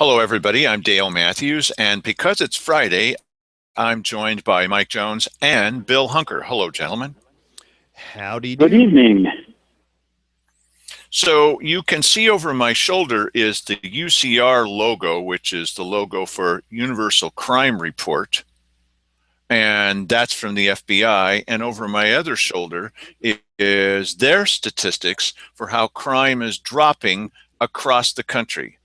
Hello, everybody. I'm Dale Matthews, and because it's Friday, I'm joined by Mike Jones and Bill Hunker. Hello, gentlemen. Howdy Good do. evening. So you can see over my shoulder is the UCR logo, which is the logo for Universal Crime Report, and that's from the FBI. And over my other shoulder is their statistics for how crime is dropping across the country.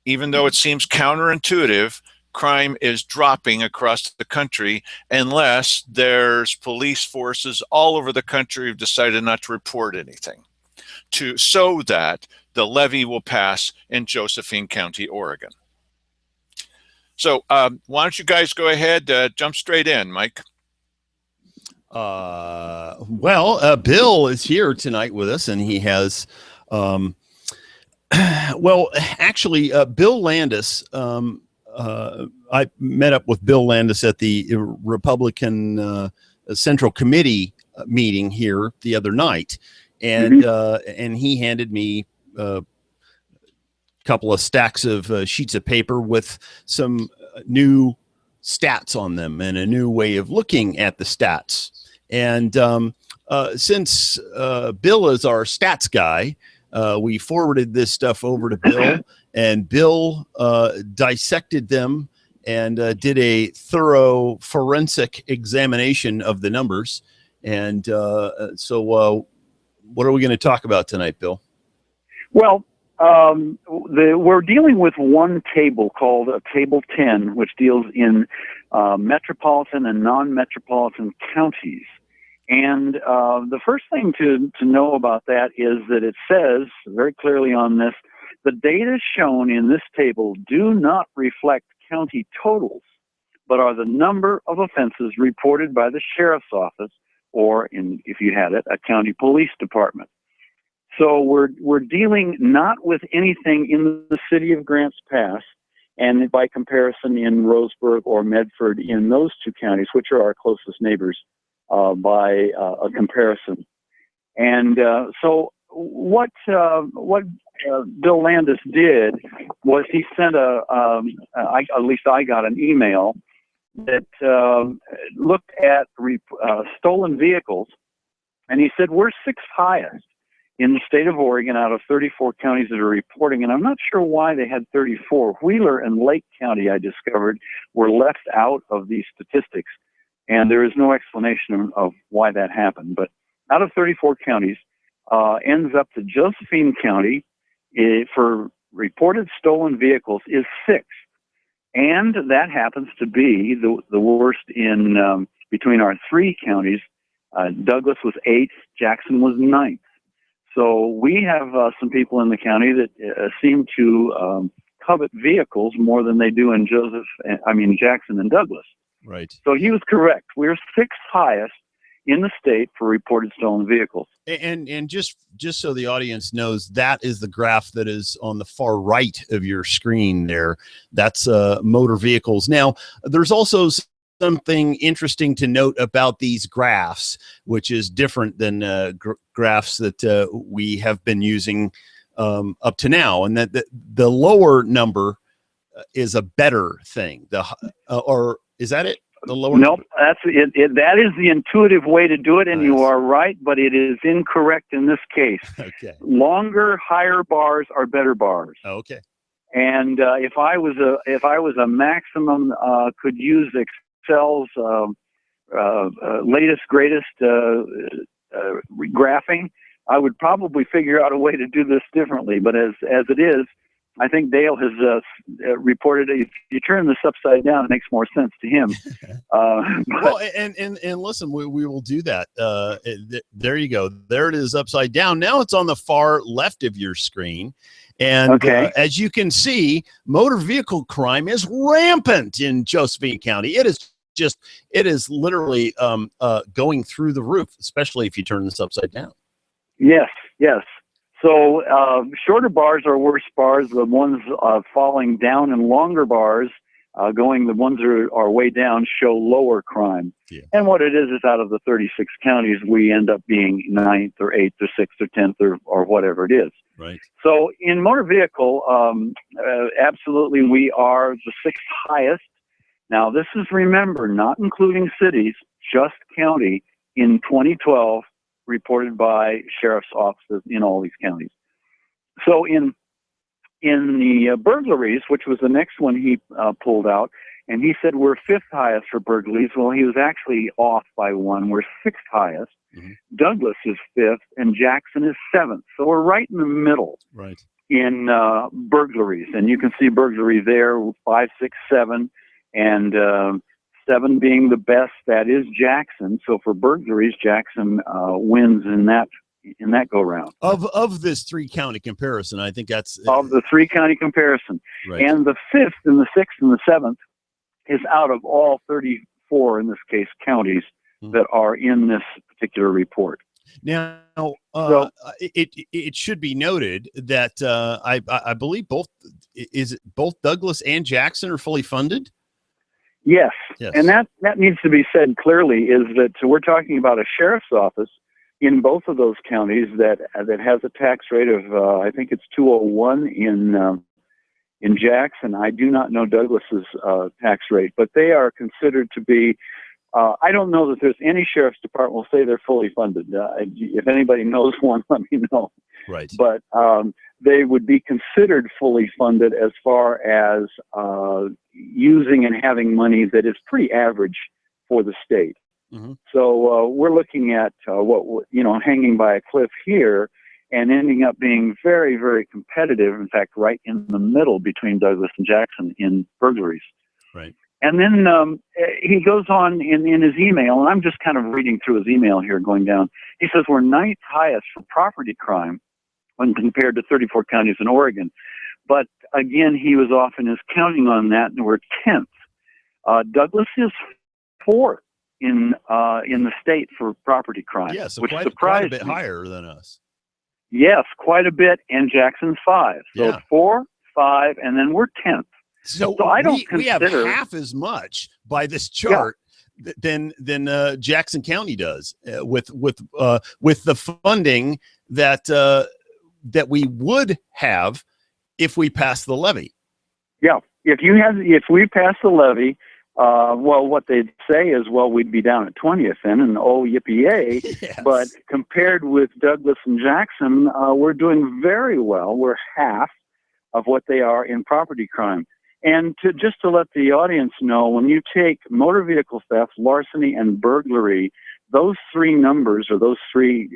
Even though it seems counterintuitive, crime is dropping across the country unless there's police forces all over the country who've decided not to report anything, so that the levy will pass in Josephine County, Oregon. So why don't you guys go ahead, jump straight in, Mike. Bill is here tonight with us, and he has Bill Landis, I met up with Bill Landis at the Republican Central Committee meeting here the other night, and he handed me a couple of stacks of sheets of paper with some new stats on them and a new way of looking at the stats. And since Bill is our stats guy, we forwarded this stuff over to Bill, and Bill dissected them and did a thorough forensic examination of the numbers. And so what are we going to talk about tonight, Bill? Well, we're dealing with one table called Table 10, which deals in metropolitan and non-metropolitan counties. And the first thing to know about that is that it says very clearly on this, the data shown in this table do not reflect county totals, but are the number of offenses reported by the sheriff's office or, if you had it, a county police department. So we're dealing not with anything in the city of Grants Pass, and by comparison in Roseburg or Medford in those two counties, which are our closest neighbors. By a comparison. And so what Bill Landis did was he sent at least I got an email that looked at stolen vehicles, and he said we're sixth highest in the state of Oregon out of 34 counties that are reporting, and I'm not sure why they had 34. Wheeler and Lake County, I discovered, were left out of these statistics. And there is no explanation of why that happened. But out of 34 counties, ends up to Josephine County for reported stolen vehicles is sixth. And that happens to be the worst in between our three counties. Douglas was eighth, Jackson was ninth. So we have some people in the county that seem to covet vehicles more than they do in Jackson and Douglas. Right. So he was correct. We're sixth highest in the state for reported stolen vehicles. And just so the audience knows, that is the graph that is on the far right of your screen there. That's motor vehicles. Now, there's also something interesting to note about these graphs, which is different than graphs that we have been using up to now, and that the lower number is a better thing. Or is that it? The lower? Nope, that's it. That is the intuitive way to do it, and you are right, but it is incorrect in this case. Okay. Longer, higher bars are better bars. Okay. And if I was a maximum, could use Excel's latest greatest graphing, I would probably figure out a way to do this differently. But as it is, I think Dale has reported if you turn this upside down, it makes more sense to him. Well, and listen, we will do that. There you go. There it is upside down. Now it's on the far left of your screen. And as you can see, motor vehicle crime is rampant in Josephine County. It is literally going through the roof, especially if you turn this upside down. Yes. So shorter bars are worse bars. The ones falling down, and longer bars the ones that are way down show lower crime. Yeah. And what it is out of the 36 counties, we end up being 9th or 8th or 6th or 10th or whatever it is. Right. So in motor vehicle, absolutely, we are the 6th highest. Now, this is, remember, not including cities, just county in 2012, reported by sheriff's offices in all these counties. So in the burglaries, which was the next one he pulled out, and he said we're 5th highest for burglaries. Well, he was actually off by one. We're 6th highest. Mm-hmm. Douglas is 5th, and Jackson is 7th. So we're right in the middle. Right. In burglaries, and you can see burglary there, 5, 6, 7, and 7 being the best. That is Jackson. So for burglaries, Jackson wins in that go round. Of this 3-county comparison, I think that's of the 3-county comparison. Right. And the 5th and the 6th and the 7th is out of all 34, in this case, counties that are in this particular report. Now, it should be noted that I believe both Douglas and Jackson are fully funded. Yes. And that needs to be said clearly, is that we're talking about a sheriff's office in both of those counties that has a tax rate of I think it's 201 in Jackson. I do not know Douglas's tax rate, but they are considered to be. I don't know that there's any sheriff's department will say they're fully funded. If anybody knows one, let me know. Right. But they would be considered fully funded as far as using and having money that is pretty average for the state. Mm-hmm. So we're looking at hanging by a cliff here and ending up being very, very competitive. In fact, right in the middle between Douglas and Jackson in burglaries. Right. And then he goes on in his email, and I'm just kind of reading through his email here, going down. He says we're 9th highest for property crime when compared to 34 counties in Oregon. But again, he was off in his counting on that, and we're 10th. Douglas is 4th in the state for property crime, so which quite surprised a bit me. higher than us. Yes, quite a bit, and Jackson's 5. So 4, 5, and then we're 10th. So I don't we have half as much by this chart than Jackson County does with the funding that we would have if we pass the levy. Yeah, if we pass the levy, what they'd say is, we'd be down at 20th then, and yippee-yay. Yes. But compared with Douglas and Jackson, we're doing very well. We're half of what they are in property crime. And just to let the audience know, when you take motor vehicle theft, larceny, and burglary, those 3 numbers or those 3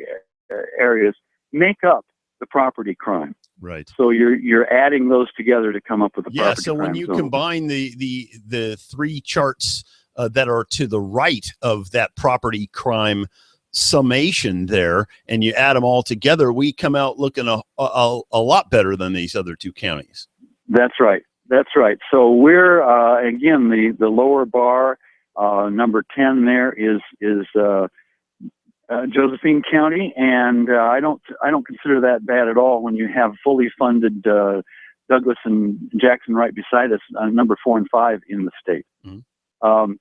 areas make up the property crime. Right. So you're adding those together to come up with the property crime. So when you combine the 3 charts that are to the right of that property crime summation there, and you add them all together, we come out looking a lot better than these other 2 counties. That's right. That's right. So we're again the lower bar, number 10 there is Josephine County, and I don't consider that bad at all when you have fully funded Douglas and Jackson right beside us, number 4 and 5 in the state. Mm-hmm.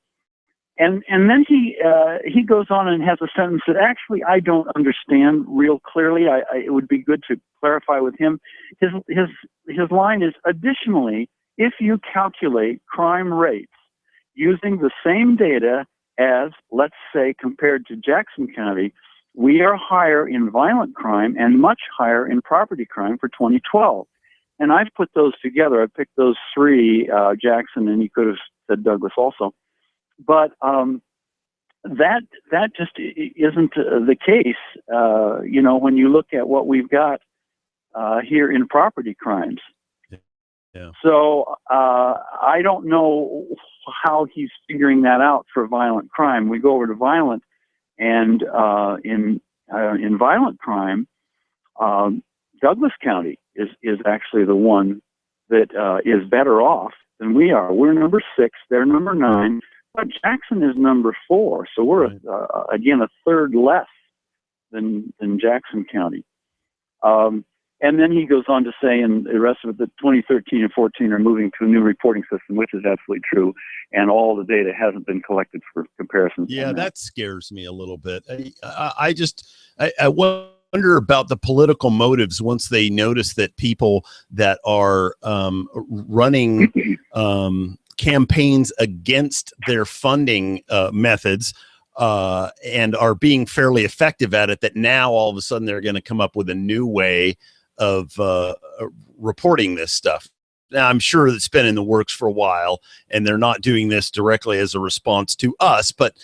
And then he goes on and has a sentence that actually I don't understand real clearly. It would be good to clarify with him. His line is, additionally, if you calculate crime rates using the same data as, let's say, compared to Jackson County, we are higher in violent crime and much higher in property crime for 2012. And I've put those together. I picked those 3, Jackson, and he could have said Douglas also. But that just isn't the case, when you look at what we've got here in property crimes. Yeah. So I don't know how he's figuring that out for violent crime. We go over to violent, and in violent crime, Douglas County is actually the one that is better off than we are. We're number 6, they're number 9. But Jackson is number 4, so we're again a third less than Jackson County. And then he goes on to say in the rest of it that 2013 and 14 are moving to a new reporting system, which is absolutely true. And all the data hasn't been collected for comparisons. Yeah, that scares me a little bit. I wonder about the political motives once they notice that people that are running campaigns against their funding methods and are being fairly effective at it, that now all of a sudden they're going to come up with a new way of reporting this stuff. Now, I'm sure it's been in the works for a while, and they're not doing this directly as a response to us, but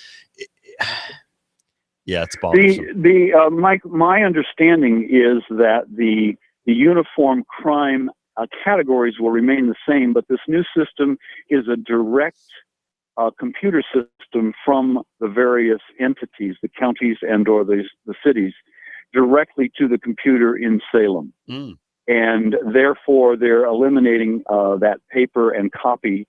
yeah, it's bothersome. My understanding is that the uniform crime categories will remain the same, but this new system is a direct computer system from the various entities, the counties and or the cities, directly to the computer in Salem. And therefore they're eliminating that paper and copy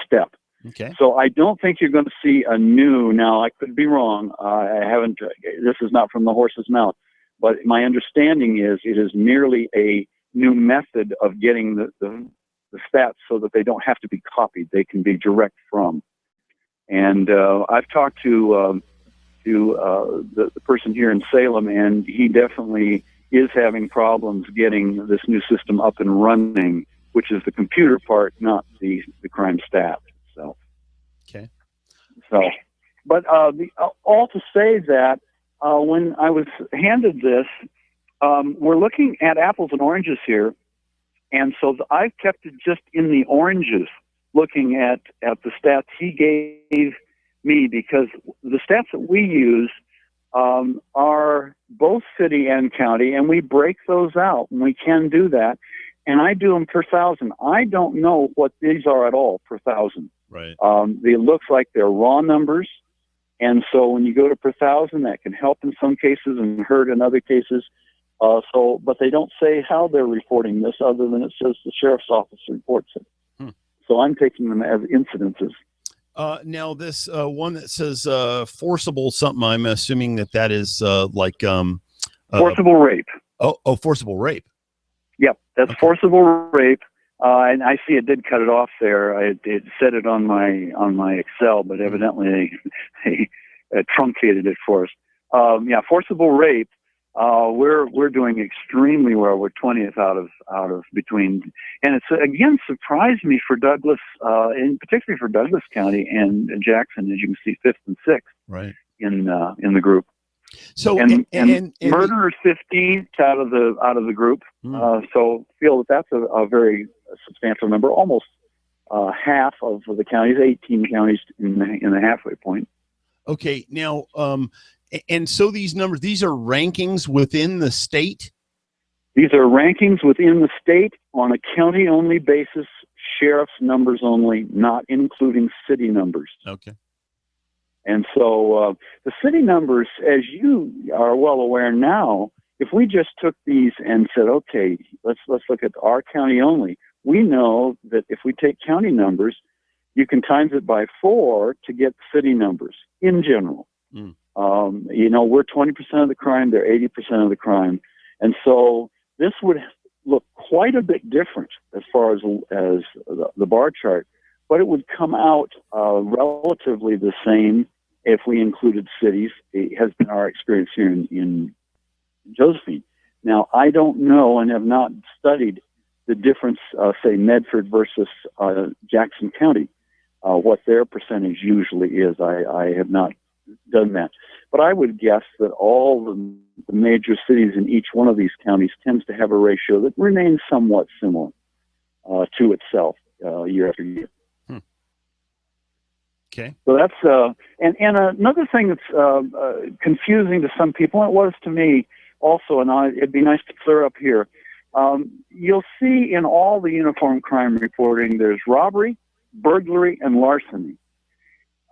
step. Okay. So I don't think you're going to see a new, now I could be wrong, I haven't, this is not from the horse's mouth, but my understanding is it is merely a new method of getting the stats so that they don't have to be copied, they can be direct from. And I've talked to the person here in Salem, and he definitely is having problems getting this new system up and running, which is the computer part, not the crime stat. So, okay. So, but all to say that when I was handed this, we're looking at apples and oranges here, and so I've kept it just in the oranges, looking at the stats he gave me, because the stats that we use are both city and county, and we break those out, and we can do that. And I do them per thousand. I don't know what these are at all per thousand. Right. It looks like they're raw numbers, and so when you go to per thousand, that can help in some cases and hurt in other cases. But they don't say how they're reporting this, other than it says the sheriff's office reports it. So I'm taking them as incidences. Now this one that says forcible something, I'm assuming that is like forcible rape. Oh, forcible rape. Yep, that's okay. Forcible rape. And I see it did cut it off there. It said it on my Excel, but evidently they truncated it for us. Yeah, forcible rape. We're doing extremely well. We're 20th out of between, and it's again surprised me for Douglas, and particularly for Douglas County and Jackson, as you can see, 5th and 6th, right, in the group. So and murder is 15th out of the group. So feel that's a very substantial number, almost half of the counties, 18 counties in the halfway point. Okay, now and so these numbers, these are rankings within the state? These are rankings within the state on a county-only basis, sheriff's numbers only, not including city numbers. Okay. And so the city numbers, as you are well aware now, if we just took these and said, okay, let's look at our county only, we know that if we take county numbers, you can times it by 4 to get city numbers in general. We're 20% of the crime, they're 80% of the crime. And so this would look quite a bit different as far as the bar chart, but it would come out relatively the same if we included cities. It has been our experience here in Josephine. Now, I don't know and have not studied the difference, say, Medford versus Jackson County, what their percentage usually is. I have not done that. But I would guess that all the major cities in each one of these counties tends to have a ratio that remains somewhat similar to itself year after year. Okay. So that's and another thing that's confusing to some people, and it was to me also, and it'd be nice to clear up here. You'll see in all the uniform crime reporting, there's robbery, burglary, and larceny.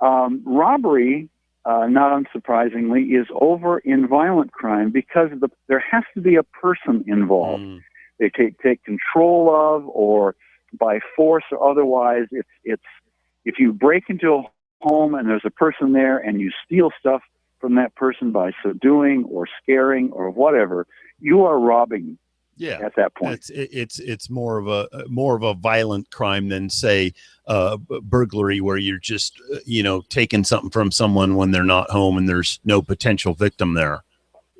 Robbery, not unsurprisingly, is over in violent crime because there has to be a person involved. They take control of, or by force or otherwise. It's if you break into a home and there's a person there and you steal stuff from that person by subduing or scaring or whatever, you are robbing. Yeah, at that point, it's more of a violent crime than, say, burglary, where you're just taking something from someone when they're not home and there's no potential victim there.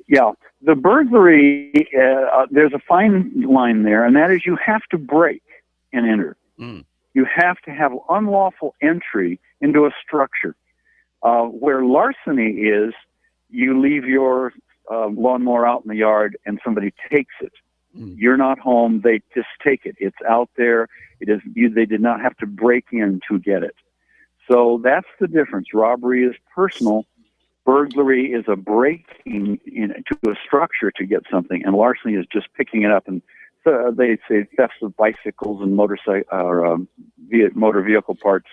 Yeah, the burglary, there's a fine line there, and that is you have to break and enter. You have to have unlawful entry into a structure. Where larceny is, you leave your lawnmower out in the yard and somebody takes it. You're not home, they just take it. It's out there. They did not have to break in to get it. So that's the difference. Robbery is personal. Burglary is a breaking into a structure to get something, and larceny is just picking it up. And so they say thefts of bicycles and motor vehicle parts,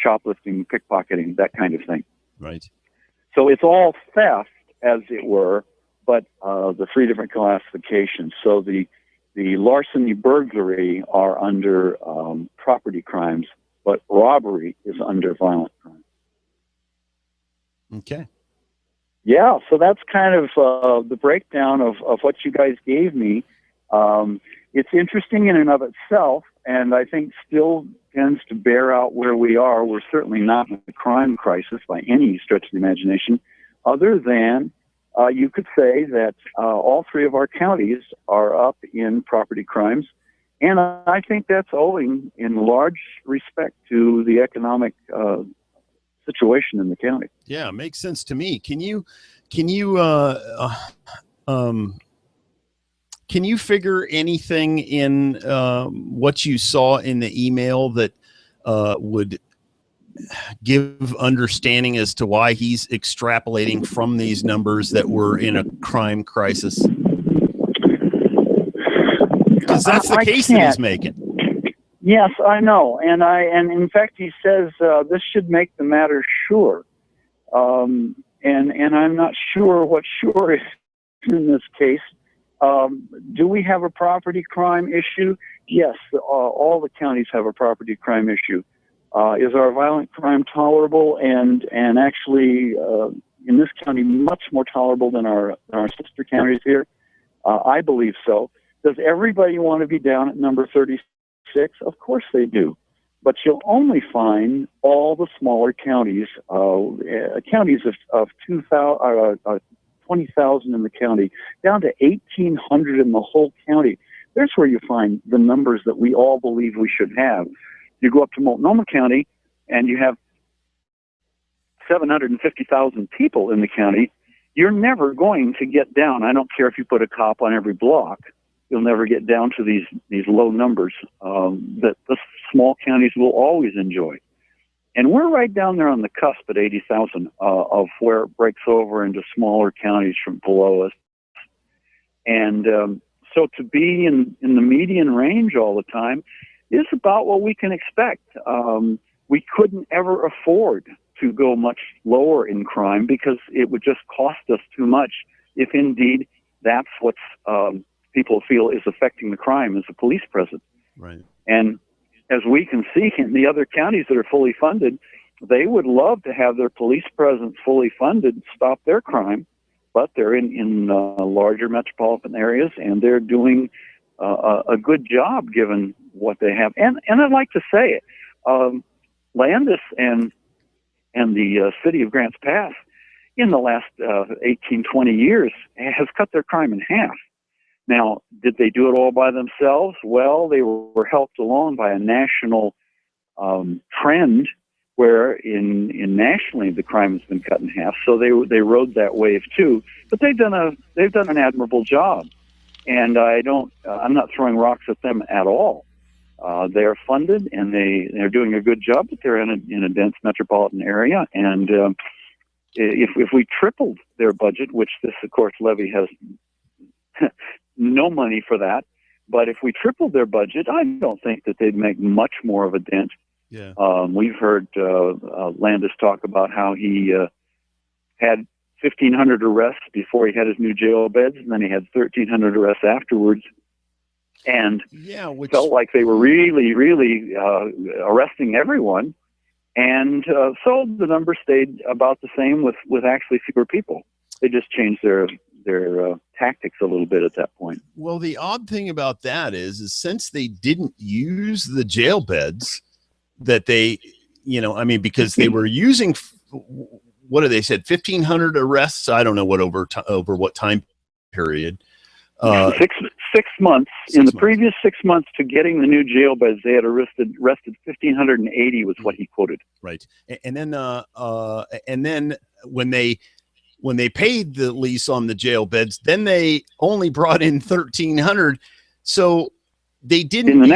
shoplifting, pickpocketing, that kind of thing. Right. So it's all theft, as it were, but the three different classifications. So the larceny, burglary are under property crimes, but robbery is under violent crime. Okay. Yeah, so that's kind of the breakdown of what you guys gave me. It's interesting in and of itself, and I think still tends to bear out where we are. We're certainly not in a crime crisis by any stretch of the imagination, other than you could say that all three of our counties are up in property crimes, and I think that's owing in large respect to the economic situation in the county. Yeah, it makes sense to me. Can you figure anything in what you saw in the email that would give understanding as to why he's extrapolating from these numbers that we're in a crime crisis? Because that's the case that he's making. Yes, I know, and in fact he says this should make the matter sure, and I'm not sure what sure is in this case. Do we have a property crime issue? Yes, all the counties have a property crime issue. Is our violent crime tolerable? And actually, in this county, much more tolerable than our sister counties here? I believe so. Does everybody want to be down at number 36? Of course they do. But you'll only find all the smaller counties, counties of 20,000 in the county, down to 1,800 in the whole county. There's where you find the numbers that we all believe we should have. You go up to Multnomah County, and you have 750,000 people in the county. You're never going to get down. I don't care if you put a cop on every block. You'll never get down to these low numbers that the small counties will always enjoy. And we're right down there on the cusp at 80,000 of where it breaks over into smaller counties from below us. And so to be in the median range all the time is about what we can expect. We couldn't ever afford to go much lower in crime because it would just cost us too much if indeed that's what's people feel is affecting the crime is a police presence. Right. And as we can see in the other counties that are fully funded, they would love to have their police presence fully funded, stop their crime, but they're in larger metropolitan areas, and they're doing a good job given what they have. And I'd like to say it, Landis and the city of Grants Pass in the last 18, 20 years has cut their crime in half. Now, did they do it all by themselves? Well, they were helped along by a national trend where in nationally the crime has been cut in half. So they rode that wave too. But they've done an admirable job, and I'm not throwing rocks at them at all. They're funded and they're doing a good job, but they're in a dense metropolitan area. And if we tripled their budget, which this of course levy has no money for that, but if we tripled their budget, I don't think that they'd make much more of a dent. Yeah. We've heard Landis talk about how he had 1,500 arrests before he had his new jail beds, and then he had 1,300 arrests afterwards, and felt like they were really, really arresting everyone. And so the number stayed about the same with actually fewer people. They just changed their tactics a little bit at that point. Well, the odd thing about that is since they didn't use the jail beds that they, because they were using, what they said, 1,500 arrests. I don't know what over what time period. 6 months. In the previous 6 months to getting the new jail beds, they had arrested 1,580 was what he quoted. Right, and then when they paid the lease on the jail beds, then they only brought in 1,300. So they didn't in the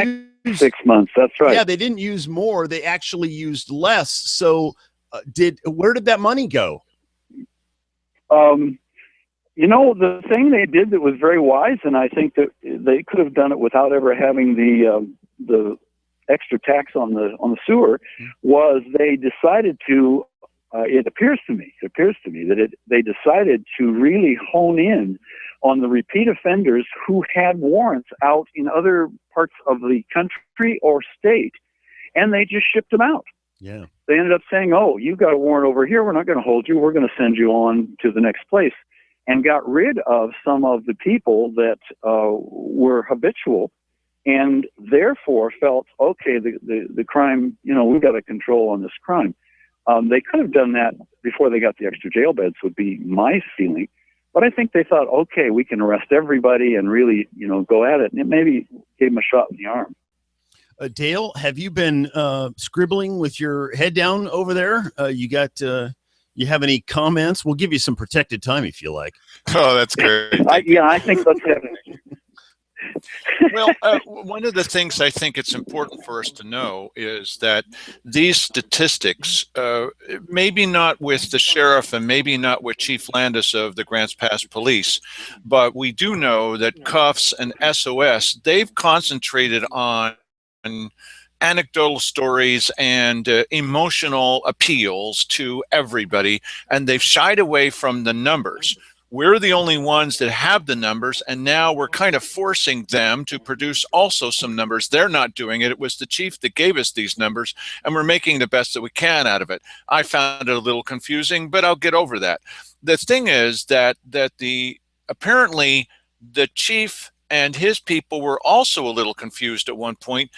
next 6 months. That's right. Yeah, they didn't use more. They actually used less. So where did that money go? The thing they did that was very wise, and I think that they could have done it without ever having the extra tax on the sewer, was they decided to. It appears to me that they decided to really hone in on the repeat offenders who had warrants out in other parts of the country or state, and they just shipped them out. Yeah. They ended up saying, "Oh, you've got a warrant over here. We're not going to hold you. We're going to send you on to the next place," and got rid of some of the people that were habitual, and therefore felt, okay, the crime, we've got a control on this crime. They could have done that before they got the extra jail beds, would be my feeling. But I think they thought, okay, we can arrest everybody and really, go at it. And it maybe gave them a shot in the arm. Dale, have you been scribbling with your head down over there? You have any comments? We'll give you some protected time if you like. Oh, that's great. I think let's have it. Well, one of the things I think it's important for us to know is that these statistics, maybe not with the sheriff and maybe not with Chief Landis of the Grants Pass Police, but we do know that CUFS and SOS, they've concentrated on anecdotal stories and emotional appeals to everybody, and they've shied away from the numbers. We're the only ones that have the numbers, and now we're kind of forcing them to produce also some numbers. They're not doing it. It was the chief that gave us these numbers, and we're making the best that we can out of it. I found it a little confusing, but I'll get over that. The thing is that apparently the chief and his people were also a little confused at one point,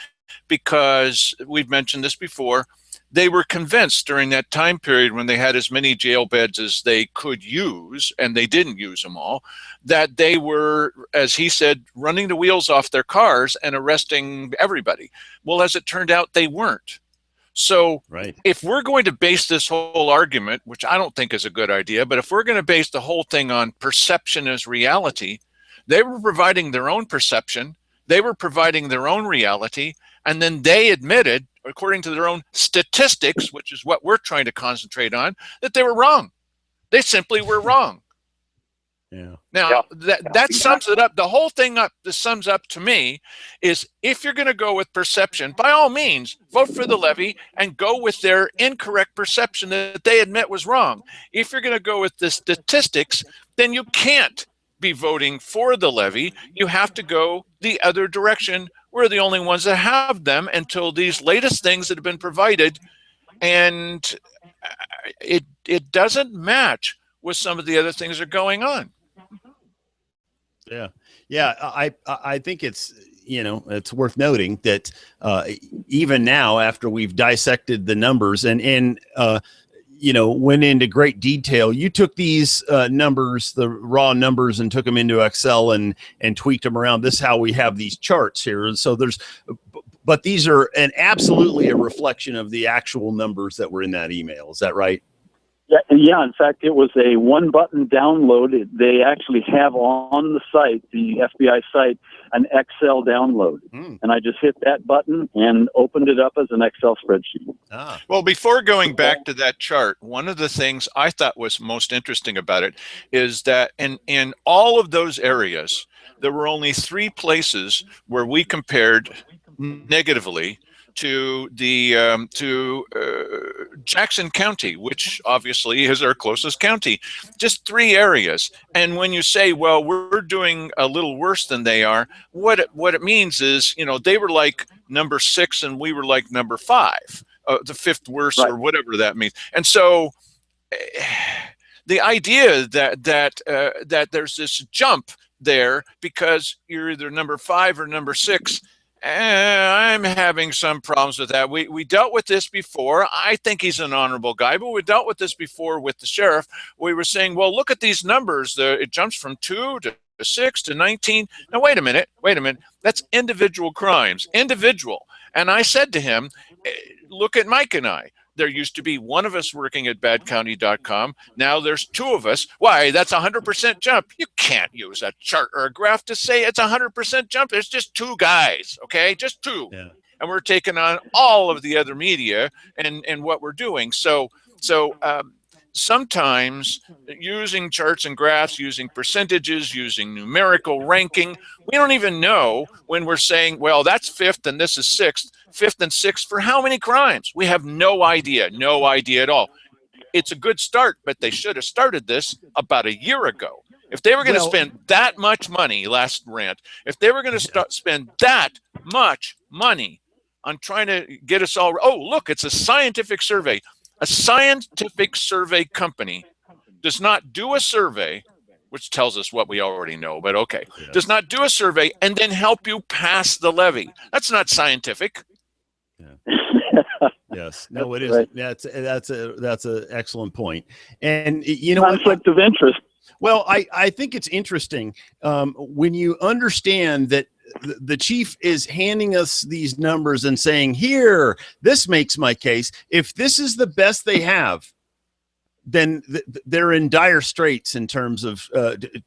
because we've mentioned this before. They were convinced during that time period when they had as many jail beds as they could use, and they didn't use them all, that they were, as he said, running the wheels off their cars and arresting everybody. Well, as it turned out, they weren't. So if we're going to base this whole argument, which I don't think is a good idea, but if we're going to base the whole thing on perception as reality, they were providing their own perception, they were providing their own reality, and then they admitted, according to their own statistics, which is what we're trying to concentrate on, that they were wrong. They simply were wrong. Yeah. Now, that sums it up. The whole thing sums up to me is, if you're going to go with perception, by all means, vote for the levy and go with their incorrect perception that they admit was wrong. If you're going to go with the statistics, then you can't be voting for the levy. You have to go the other direction. We're the only ones that have them until these latest things that have been provided, and it doesn't match with some of the other things that are going on. Yeah. I think it's it's worth noting that even now, after we've dissected the numbers and went into great detail, you took these numbers, the raw numbers, and took them into Excel and tweaked them around. This is how we have these charts here. And so but these are absolutely a reflection of the actual numbers that were in that email. Is that right? Yeah. In fact, it was a one-button download. They actually have on the site, the FBI site, an Excel download. And I just hit that button and opened it up as an Excel spreadsheet. Well, before going back to that chart, one of the things I thought was most interesting about it is that in all of those areas, there were only 3 places where we compared negatively to Jackson County, which obviously is our closest county. Just 3 areas. And when you say, well, we're doing a little worse than they are, what it means is, they were like number 6 and we were like number 5, the 5th worst, or whatever that means. And so the idea that there's this jump there because you're either number 5 or number 6, I'm having some problems with that. We dealt with this before. I think he's an honorable guy, but we dealt with this before with the sheriff. We were saying, well, look at these numbers. It jumps from 2 to 6 to 19. Now, wait a minute. That's individual crimes, individual. And I said to him, look at Mike and I. There used to be one of us working at BadCounty.com. Now there's 2 of us. Why? That's 100% jump. You can't use a chart or a graph to say it's 100% jump. There's just 2 guys, okay? Just 2. Yeah. And we're taking on all of the other media and what we're doing. So sometimes using charts and graphs, using percentages, using numerical ranking, we don't even know when we're saying, well, that's 5th and this is 6th, 5th and 6th for how many crimes? We have no idea at all. It's a good start, but they should have started this about a year ago. If they were going to spend that much money, last rant, if they were going to spend that much money on trying to get us all, oh, look, it's a scientific survey. A scientific survey company does not do a survey, which tells us what we already know, but okay, does not do a survey and then help you pass the levy. That's not scientific. Yeah. Yes, no, it isn't. Right. That's an excellent point. And you know, conflict of interest. Well, I think it's interesting when you understand that the chief is handing us these numbers and saying, here, this makes my case. If this is the best they have, then they're in dire straits in terms of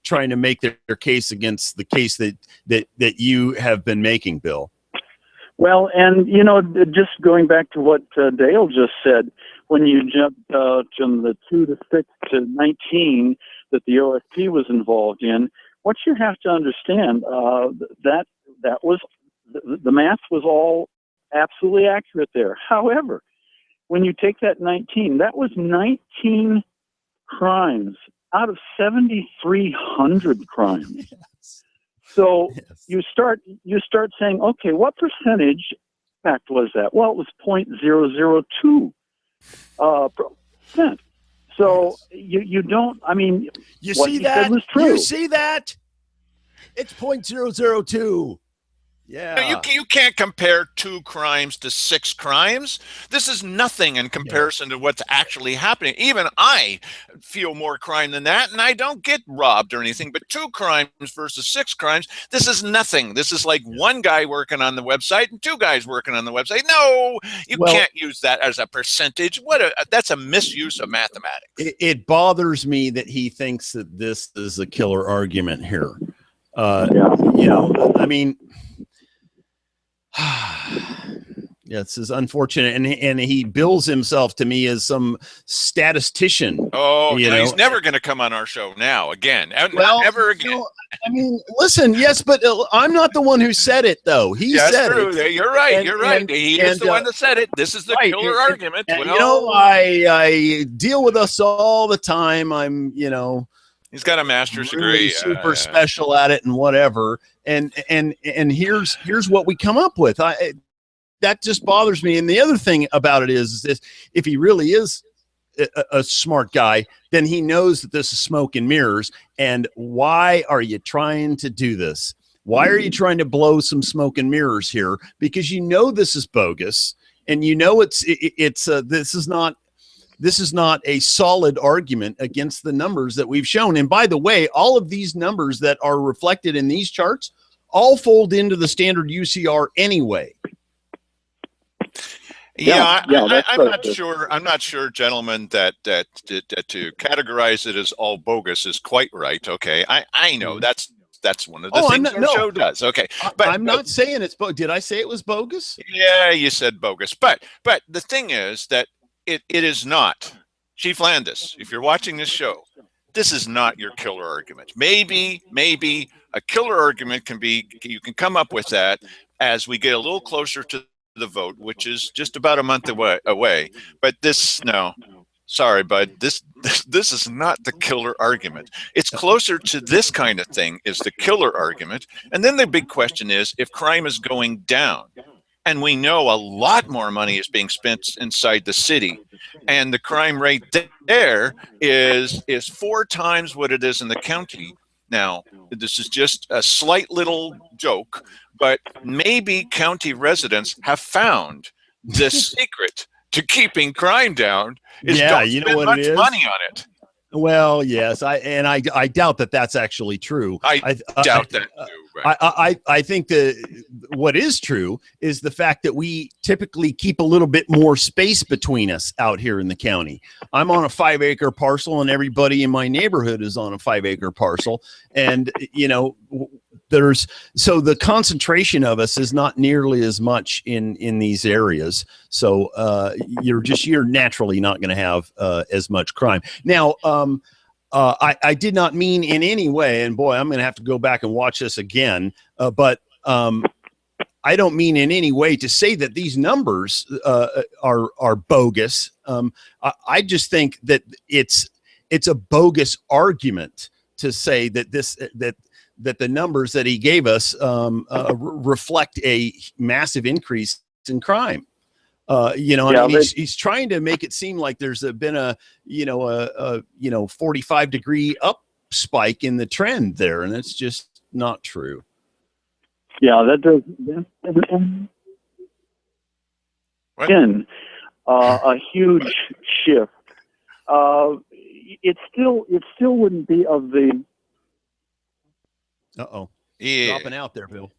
trying to make their case against the case that you have been making, Bill. Well, and, you know, just going back to what Dale just said, when you jumped from the 2 to 6 to 19 that the OSP was involved in, what you have to understand, that was, the math was all absolutely accurate there. However, when you take that 19, that was 19 crimes out of 7,300 crimes. Yes. So yes. you start saying, okay, what percentage impact was that? Well, it was 0.002%. So yes. you don't, I mean, you what see you that? said was true. You see that? It's 0.002. Yeah. You can't compare 2 crimes to 6 crimes. This is nothing in comparison to what's actually happening. Even I feel more crime than that, and I don't get robbed or anything. But 2 crimes versus 6 crimes, this is nothing. This is like 1 guy working on the website and 2 guys working on the website. No, you can't use that as a percentage. That's a misuse of mathematics. It bothers me that he thinks that this is a killer argument here. You know, I mean. This is unfortunate, and he bills himself to me as some statistician. Oh, he's never going to come on our show now again. Well, ever again. You know, I mean, listen, yes, but I'm not the one who said it, though. He said true. it. You're right. You're right. He is the one that said it. This is the killer argument. And, you know, I deal with us all the time. I'm, you know. He's got a master's really degree, super special at it and whatever. And here's what we come up with. That just bothers me. And the other thing about it is this: if he really is a smart guy, then he knows that this is smoke and mirrors. And why are you trying to do this? Why are you trying to blow some smoke and mirrors here? Because you know this is bogus, and you know this is not a solid argument against the numbers that we've shown. And by the way, all of these numbers that are reflected in these charts all fold into the standard UCR anyway. I'm not sure, gentlemen, that to categorize it as all bogus is quite right. Okay, I know that's one of the things our show does. Okay, but I'm not saying it's bogus. Did I say it was bogus? Yeah, you said bogus. But the thing is that it is not. Chief Landis, if you're watching this show, this is not your killer argument. Maybe a killer argument you can come up with that as we get a little closer to the vote, which is just about a month away. But sorry, bud, this is not the killer argument. It's closer to this kind of thing is the killer argument. And then the big question is, if crime is going down, And we know a lot more money is being spent inside the city. And the crime rate there is 4 times what it is in the county. Now, this is just a slight little joke, but maybe county residents have found the secret to keeping crime down is Yeah, don't you know spend what it much is? money on it. Well, yes, I doubt that that's actually true. I doubt that too. Right? I think that what is true is the fact that we typically keep a little bit more space between us out here in the county. I'm on a 5-acre parcel, and everybody in my neighborhood is on a 5-acre parcel, and so the concentration of us is not nearly as much in these areas. So you're naturally not going to have as much crime. Now, I did not mean in any way, and boy, I'm going to have to go back and watch this again. But I don't mean in any way to say that these numbers are bogus. I just think that it's a bogus argument to say that that the numbers that he gave us reflect a massive increase in crime. He's trying to make it seem like there's been a 45-degree up spike in the trend there, and it's just not true. Yeah, that does. Again, a huge shift. It still wouldn't be of the. Yeah. Dropping out there, Bill.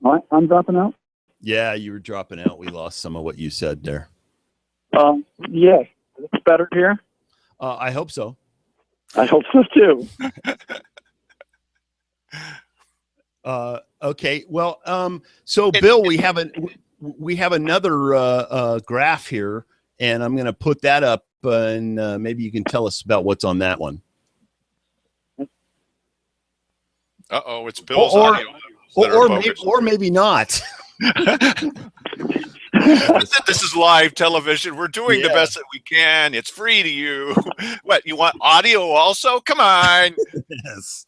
I'm dropping out. Yeah, you were dropping out. We lost some of what you said there. Yes, it's better here. I hope so. I hope so too. Okay. Well, so Bill, we have another graph here, and I'm going to put that up, and maybe you can tell us about what's on that one. It's Bill's audio. Or maybe not. This is live television. We're doing the best that we can. It's free to you. What, you want audio also? Come on. Yes.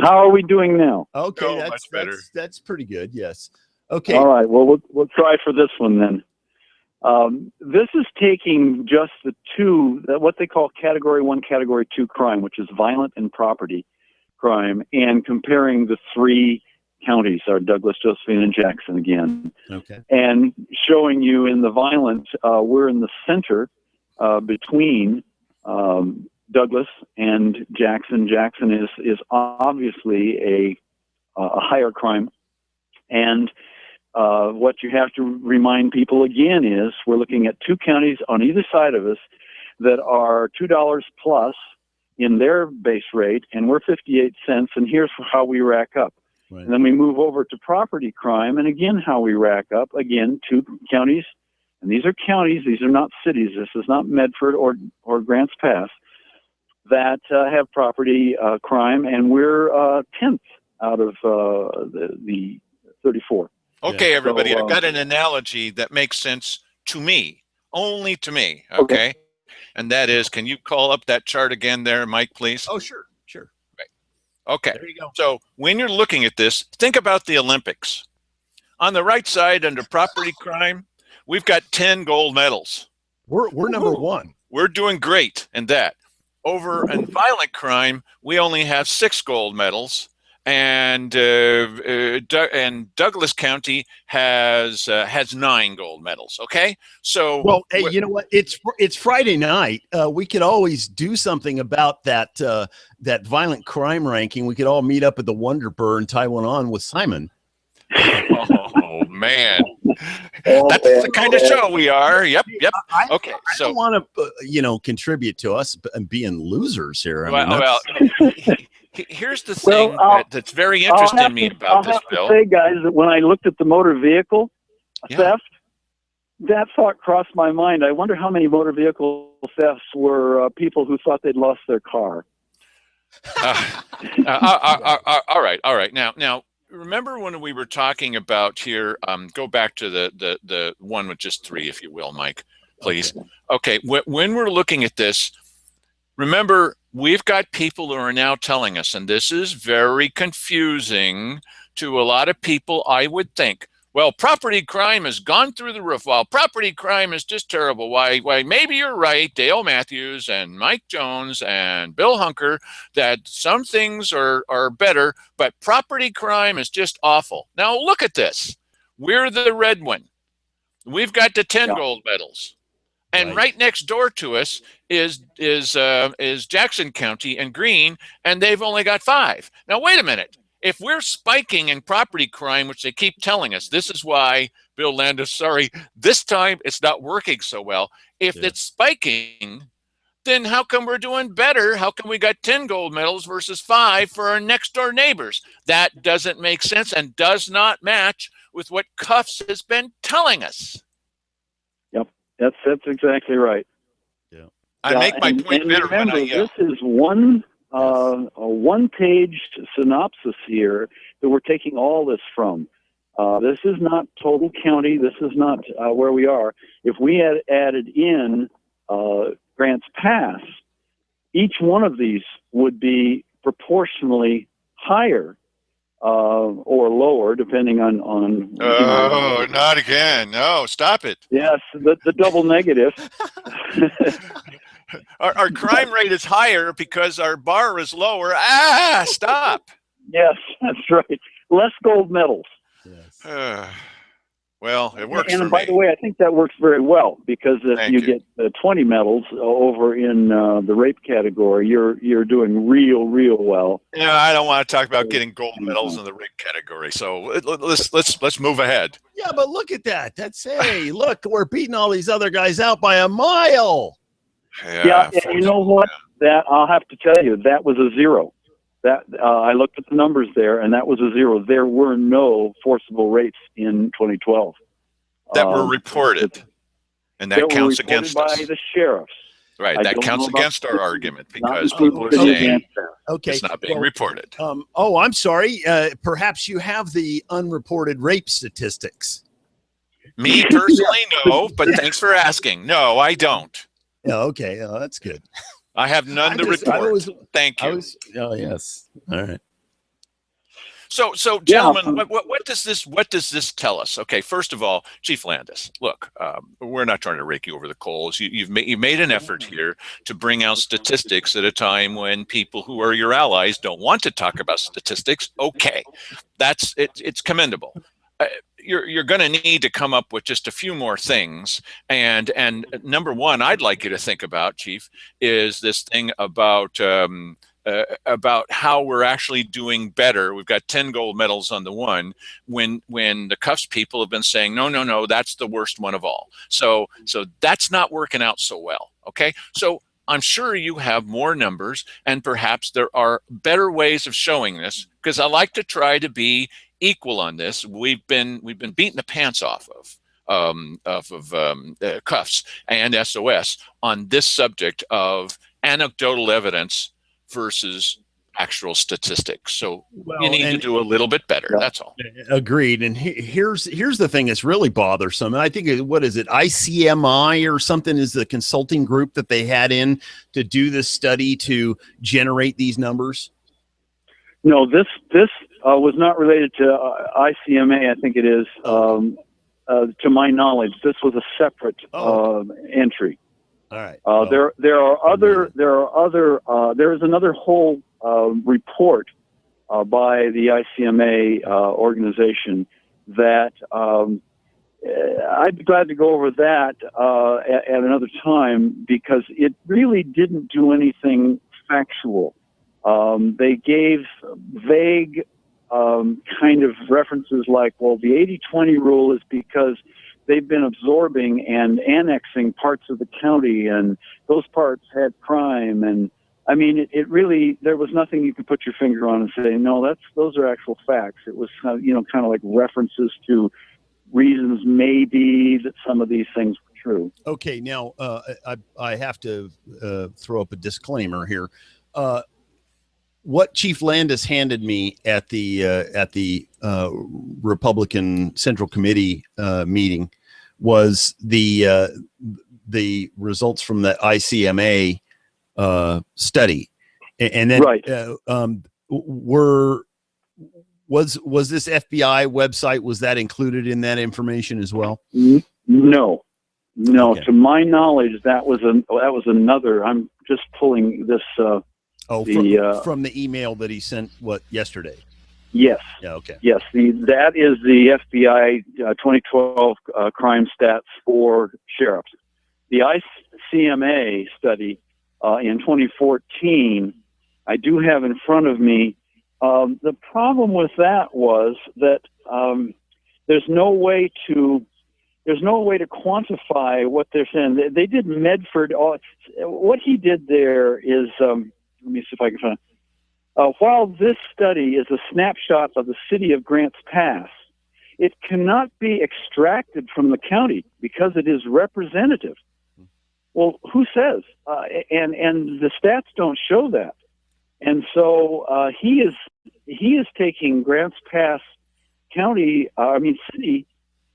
How are we doing now? Okay, much better. That's pretty good. Yes. Okay. All right. Well, we'll try for this one then. This is taking just the two, what they call Category 1, Category 2 crime, which is violent and property crime, and comparing the 3 counties, are Douglas, Josephine, and Jackson again. Okay. And showing you in the violent, we're in the center between Douglas and Jackson. Jackson is obviously a higher crime. And what you have to remind people again is we're looking at 2 counties on either side of us that are $2 plus in their base rate, and we're 58 cents. And here's how we rack up. Right. And then we move over to property crime, and again, how we rack up. Again, 2 counties, and these are counties, these are not cities. This is not Medford or Grants Pass that have property crime, and we're 10th out of the 34. Okay, everybody, I got an analogy that makes sense to me, only to me, okay? And that is, can you call up that chart again there, Mike, please? Oh, sure. Okay, there you go. So when you're looking at this, think about the Olympics. On the right side, under property crime, we've got 10 gold medals. We're number 1. We're doing great in that. Over in violent crime, we only have 6 gold medals, and Douglas County has 9 gold medals. Okay, so well, hey, you know what? It's Friday night. We could always do something about that that violent crime ranking. We could all meet up at the Wonder Burr and tie one on with Simon. Oh man, that's the kind of show we are. Yep. Okay, I don't want to contribute to us being losers here. Here's the thing that's very interesting to me about this, Bill. I'll have to say, guys, that when I looked at the motor vehicle theft, that thought crossed my mind. I wonder how many motor vehicle thefts were people who thought they'd lost their car. All right. Now, remember when we were talking about here? Go back to the one with just 3, if you will, Mike, please. Okay. When we're looking at this, remember, we've got people who are now telling us, and this is very confusing to a lot of people, I would think, Well, property crime has gone through the roof. Well, property crime is just terrible. Why, maybe you're right, Dale Matthews and Mike Jones and Bill Hunker, that some things are better, but property crime is just awful. Now, look at this. We're the red one. We've got the 10 gold medals. And right next door to us is Jackson County and Greene, and they've only got 5. Now, wait a minute. If we're spiking in property crime, which they keep telling us, this is why, Bill Landis, sorry, this time it's not working so well. If it's spiking, then how come we're doing better? How come we got 10 gold medals versus 5 for our next door neighbors? That doesn't make sense and does not match with what CUFS has been telling us. Yep, that's exactly right. Yeah, I make my point better remember, when I yell. This is a one-page synopsis here that we're taking all this from. This is not total county. This is not where we are. If we had added in Grants Pass, each one of these would be proportionally higher or lower, depending on Oh, not again. No, stop it. Yes, the double negative. Our crime rate is higher because our bar is lower. Stop. Yes, that's right. Less gold medals. Yes. Well, it works and for by me. the way, I think that works very well, because if you get 20 medals over in the rape category, you're doing real well. Yeah, I don't want to talk about getting gold medals in the rape category. So let's move ahead. Yeah, but look at that. That's, hey, look, we're beating all these other guys out by a mile. Yeah, you know what? That I'll have to tell you, that was a 0. That I looked at the numbers there, and that was a 0. There were no forcible rapes in 2012 that were reported, and that counts against us. By the sheriffs. Right, that counts against our argument, because people are saying it's not being reported. Oh, I'm sorry. Perhaps you have the unreported rape statistics. Me personally, no, but thanks for asking. No, I don't. Yeah, okay, that's good. I have none to report. Thank you. Oh, yes. All right. So, gentlemen, what does this tell us? Okay, first of all, Chief Landis, look, we're not trying to rake you over the coals. You've made an effort here to bring out statistics at a time when people who are your allies don't want to talk about statistics. Okay, that's it. It's commendable. You're going to need to come up with just a few more things. And number one, I'd like you to think about, Chief, is this thing about how we're actually doing better. We've got 10 gold medals on the one, when the CUFS people have been saying, no, that's the worst one of all. So that's not working out so well. Okay, so I'm sure you have more numbers, and perhaps there are better ways of showing this, because I like to try to be equal on this. We've been beating the pants off of CUFS and SOS on this subject of anecdotal evidence versus actual statistics. So you need to do a little bit better. That's all. Agreed. And here's the thing that's really bothersome. And I think, what is it? ICMI or something is the consulting group that they had in to do this study to generate these numbers. No, this was not related to ICMA. I think it is. To my knowledge, this was a separate entry. All right. There is another whole report by the ICMA organization that I'd be glad to go over that at another time, because it really didn't do anything factual. They gave vague kind of references like, well, the 80-20 rule is because they've been absorbing and annexing parts of the county, and those parts had crime. And I mean, it really, there was nothing you could put your finger on and say, no, those are actual facts. It was, kind of like references to reasons maybe that some of these things were true. Okay. Now, I have to throw up a disclaimer here. What Chief Landis handed me at the Republican Central Committee meeting was the results from the ICMA study, and then right. Was this FBI website, was that included in that information as well? No. Okay. To my knowledge, that was another. I'm just pulling this. From the email that he sent yesterday. Yes. Yeah. Okay. Yes. That is the FBI 2012 crime stats for sheriffs. The ICMA study in 2014, I do have in front of me. The problem with that was that there's no way to quantify what they're saying. They did Medford. What he did there is, let me see if I can find. While this study is a snapshot of the city of Grants Pass, it cannot be extracted from the county because it is representative. Well, who says? And the stats don't show that. And so he is taking Grants Pass city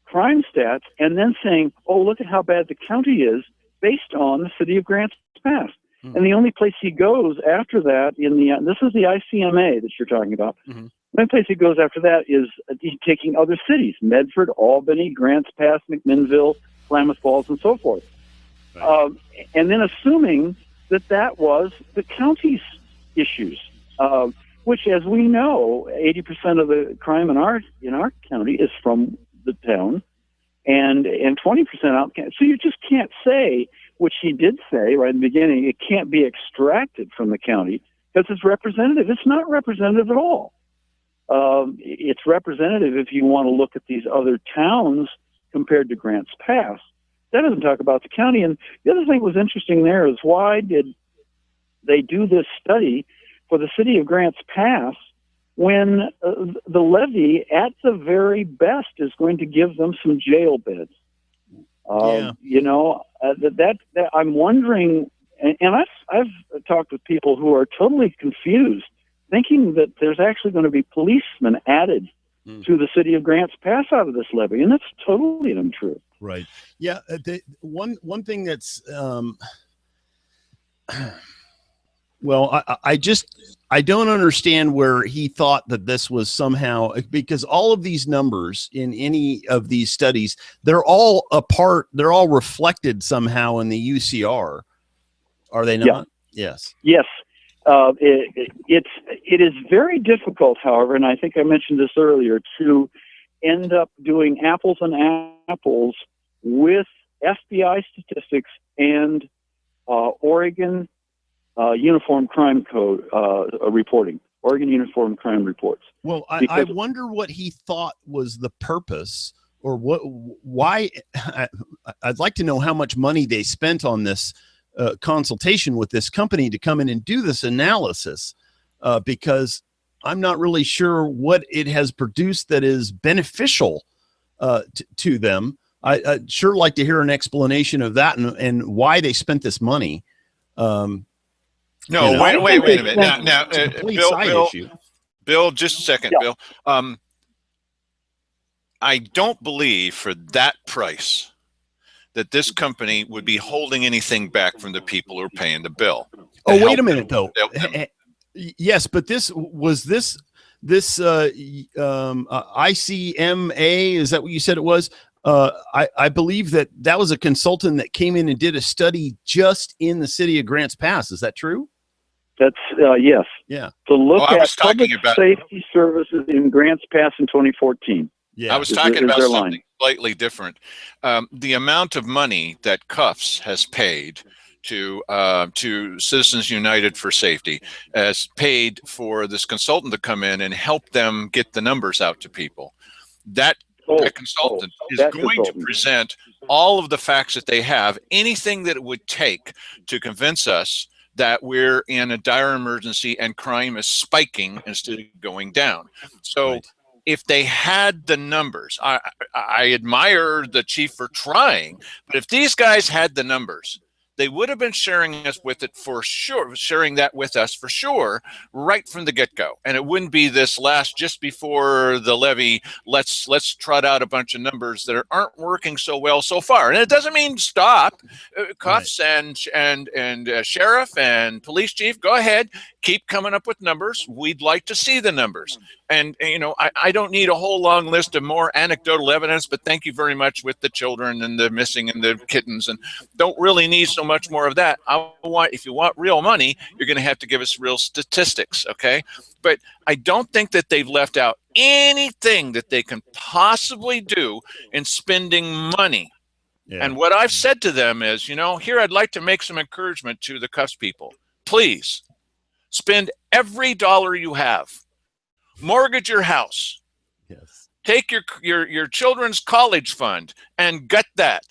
crime stats and then saying, oh, look at how bad the county is based on the city of Grants Pass. And the only place he goes after that this is the ICMA that you're talking about. The only place he goes after that is he's taking other cities, Medford, Albany, Grants Pass, McMinnville, Klamath Falls, and so forth. Right. And then assuming that was the county's issues, which, as we know, 80% of the crime in our county is from the town, and 20% out. So you just can't say, which he did say right in the beginning, it can't be extracted from the county because it's representative. It's not representative at all. It's representative if you want to look at these other towns compared to Grants Pass. That doesn't talk about the county. And the other thing that was interesting there is, why did they do this study for the city of Grants Pass when the levy, at the very best, is going to give them some jail beds? That I'm wondering, and I've talked with people who are totally confused, thinking that there's actually going to be policemen added to the city of Grants Pass out of this levy, and that's totally untrue. Right. Yeah. One thing that's well, I don't understand where he thought that this was somehow, because all of these numbers in any of these studies, they're all reflected somehow in the UCR. Are they not? Yeah. Yes. It is very difficult, however, and I think I mentioned this earlier, to end up doing apples and apples with FBI statistics and Oregon Uniform Crime Code reporting, Oregon Uniform Crime Reports. Well, I wonder what he thought was the purpose, or why. I'd like to know how much money they spent on this consultation with this company to come in and do this analysis, because I'm not really sure what it has produced that is beneficial to them. I'd sure like to hear an explanation of that and why they spent this money. No, wait a minute. Now, Bill, just a second, Bill. I don't believe for that price that this company would be holding anything back from the people who are paying the bill. Oh, wait a minute, though. Yes, but this ICMA, is that what you said it was? I believe that was a consultant that came in and did a study just in the city of Grants Pass. Is that true? That's yes. Yeah. To look at public safety services in Grants Pass in 2014. Yeah. I was talking about something slightly different. The amount of money that CUFS has paid to Citizens United for Safety has paid for this consultant to come in and help them get the numbers out to people. That consultant is going to present all of the facts that they have, anything that it would take to convince us that we're in a dire emergency and crime is spiking instead of going down. So if they had the numbers, I admire the chief for trying, but if these guys had the numbers, they would have been sharing us with it for sure, sharing that with us for sure, right from the get-go. And it wouldn't be this just before the levy, let's trot out a bunch of numbers that aren't working so well so far. And it doesn't mean stop. CUFS and sheriff and police chief, go ahead, Keep coming up with numbers. We'd like to see the numbers. And you know, I don't need a whole long list of more anecdotal evidence, but thank you very much with the children and the missing and the kittens, and don't really need so much more of that. If you want real money, you're going to have to give us real statistics, okay? But I don't think that they've left out anything that they can possibly do in spending money. Yeah. And what I've said to them is, you know, here I'd like to make some encouragement to the CUFS people. Please spend every dollar you have. Mortgage your house. Yes. Take your children's college fund and gut that.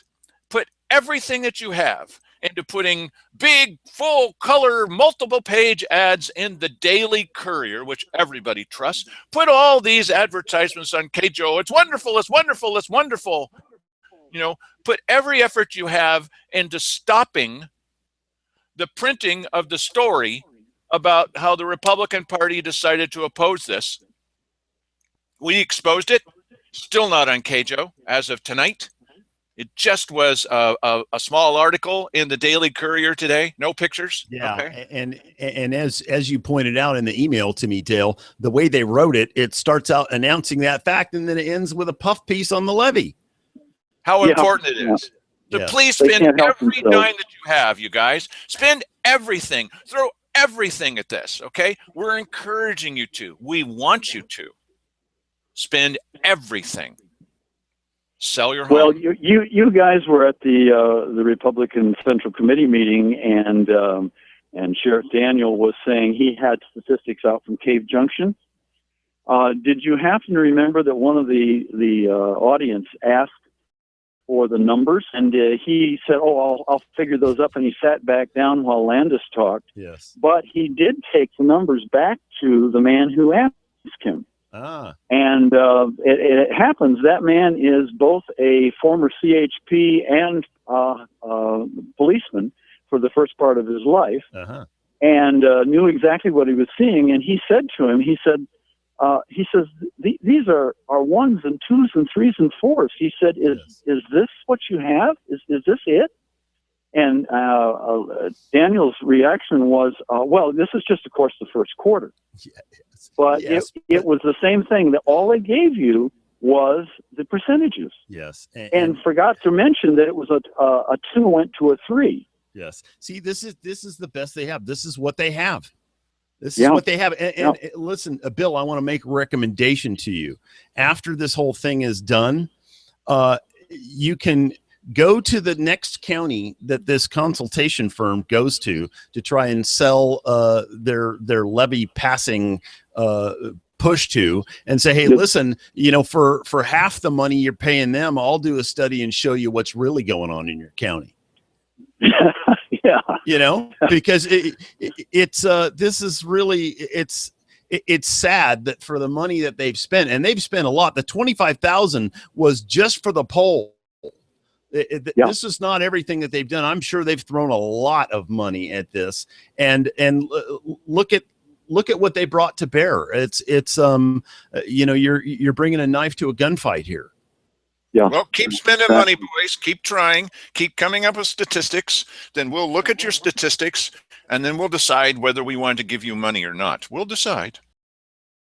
Put everything that you have into putting big, full color, multiple page ads in the Daily Courier, which everybody trusts. Put all these advertisements on KJO. It's wonderful, it's wonderful, it's wonderful. You know, put every effort you have into stopping the printing of the story about how the Republican Party decided to oppose this. We exposed it, still not on KJO as of tonight. It just was a small article in the Daily Courier today. No pictures. Yeah, okay. And as you pointed out in the email to me, Dale, the way they wrote it, it starts out announcing that fact, and then it ends with a puff piece on the levy. How important it is. So please spend every dime that you have, you guys. Spend everything. Throw everything at this, okay? We're encouraging you to. We want you to. Spend everything. Sell your home. Well, you guys were at the Republican Central Committee meeting, and Sheriff Daniel was saying he had statistics out from Cave Junction. Did you happen to remember that one of the audience asked for the numbers, and he said, "Oh, I'll figure those up," and he sat back down while Landis talked. Yes. But he did take the numbers back to the man who asked him. And it happens that man is both a former CHP and policeman for the first part of his life, and knew exactly what he was seeing. And he said to him, he says, these are ones and twos and threes and fours. He said, is this what you have? Is this it? And Daniel's reaction was, well, this is just, of course, the first quarter. Yes. But it was the same thing, that all they gave you was the percentages. Yes. And forgot to mention that it was a 2 went to a 3. Yes. See, this is the best they have. This is what they have. This is what they have. And listen, Bill, I want to make a recommendation to you. After this whole thing is done, you can go to the next county that this consultation firm goes to try and sell their levy passing push to, and say, hey, listen, you know, for half the money you're paying them, I'll do a study and show you what's really going on in your county. Yeah, you know, because it's this is really it's sad that for the money that they've spent, and they've spent a lot. The 25,000 was just for the poll. This is not everything that they've done. I'm sure they've thrown a lot of money at this, and look at what they brought to bear. It's you know, you're bringing a knife to a gunfight here. Yeah. Well, keep spending money, boys. Keep trying. Keep coming up with statistics. Then we'll look at your statistics, and then we'll decide whether we want to give you money or not. We'll decide.